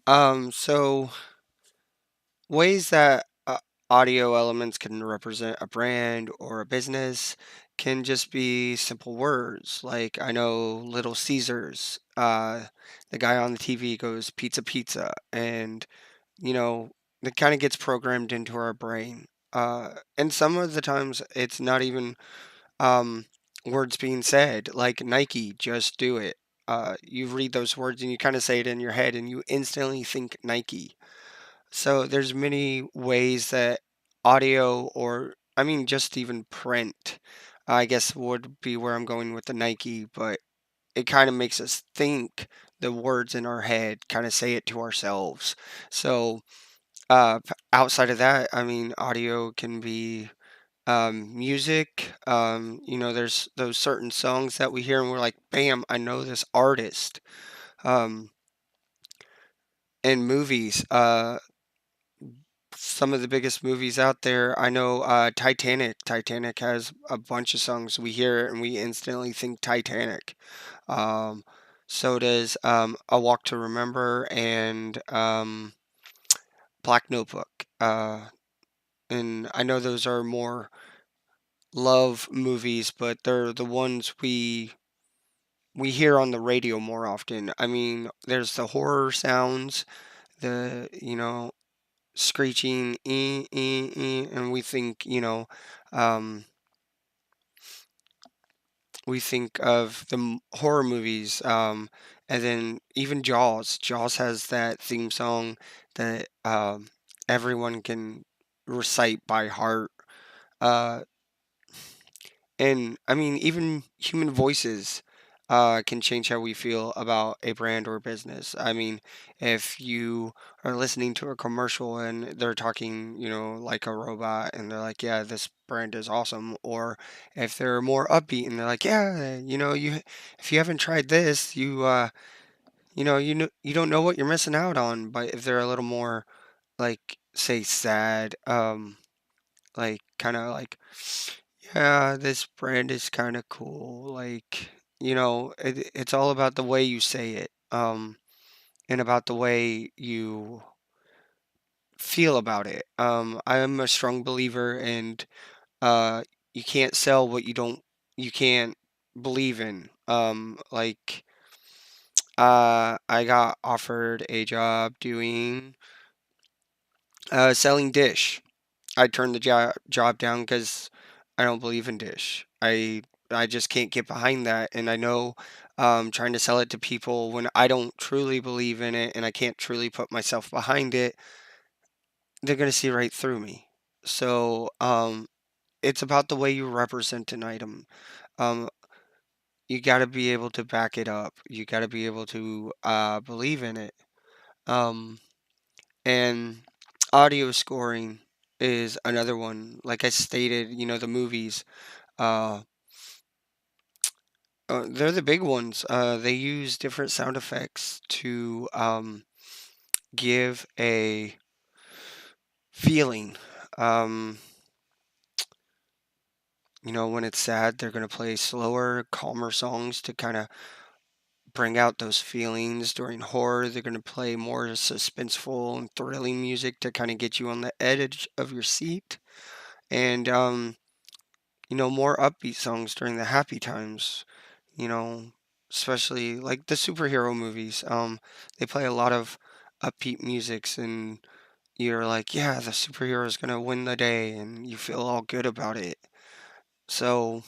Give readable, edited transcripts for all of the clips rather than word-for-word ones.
So ways that audio elements can represent a brand or a business can just be simple words. Like I know Little Caesars, the guy on the TV goes pizza pizza, and you know, it kind of gets programmed into our brain. And some of the times it's not even um, words being said, like Nike, just do it. You read those words and you kind of say it in your head and you instantly think Nike. So there's many ways that audio or I mean just even print, I guess would be where I'm going with the Nike, but it kind of makes us think the words in our head, kind of say it to ourselves. So outside of that, I mean, audio can be music. There's those certain songs that we hear and we're like, bam, I know this artist. Um, and movies. Some of the biggest movies out there. I know Titanic. Titanic has a bunch of songs we hear and we instantly think Titanic. Um, so does A Walk to Remember and Black Notebook. And I know those are more love movies, but they're the ones we hear on the radio more often. I mean, there's the horror sounds, the screeching, and um, we think of the horror movies, and then even Jaws. Jaws has that theme song that everyone can recite by heart. Uh, And I mean, even human voices can change how we feel about a brand or business. I mean, if you are listening to a commercial and they're talking, like a robot, and they're like, "Yeah, this brand is awesome," or if they're more upbeat and they're like, "Yeah, if you haven't tried this, you don't know what you're missing out on." But if they're a little more like, say, sad, like kind of like yeah, this brand is kind of cool. Like, it's all about the way you say it, and about the way you feel about it. I am a strong believer in uh, you can't sell what you can't believe in. Like, I got offered a job doing selling dish. I turned the job down because I don't believe in Dish. I just can't get behind that, and I know trying to sell it to people when I don't truly believe in it and I can't truly put myself behind it, they're gonna see right through me. So it's about the way you represent an item. Um, you got to be able to back it up. You got to be able to believe in it. Um, and audio scoring is another one. Like I stated, the movies. Uh, they're the big ones. They use different sound effects to give a feeling. Um, when it's sad, they're going to play slower, calmer songs to kind of bring out those feelings. During horror, they're going to play more suspenseful and thrilling music to kind of get you on the edge of your seat. And, more upbeat songs during the happy times, you know, especially like the superhero movies. They play a lot of upbeat musics, and you're like, yeah, the superhero is gonna win the day, and you feel all good about it. So,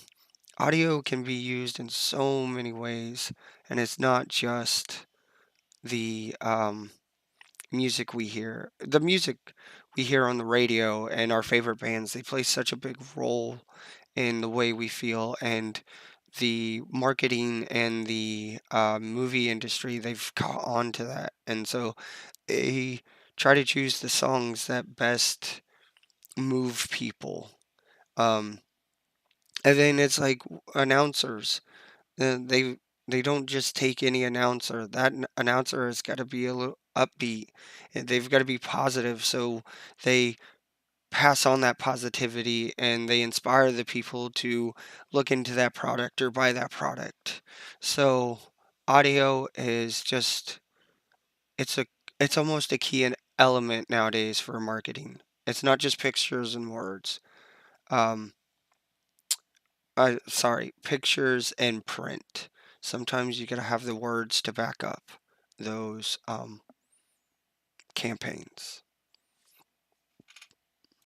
audio can be used in so many ways, and it's not just the music we hear. The music we hear on the radio and our favorite bands, they play such a big role in the way we feel, and the marketing and the movie industry, they've caught on to that. And so they try to choose the songs that best move people. Um, and then it's like announcers. They don't just take any announcer. That announcer has got to be a little upbeat. And they've got to be positive. So they pass on that positivity and they inspire the people to look into that product or buy that product. So audio is just it's a It's almost a key element nowadays for marketing. It's not just pictures and words. Um, sorry, pictures and print. Sometimes you gotta have the words to back up those campaigns.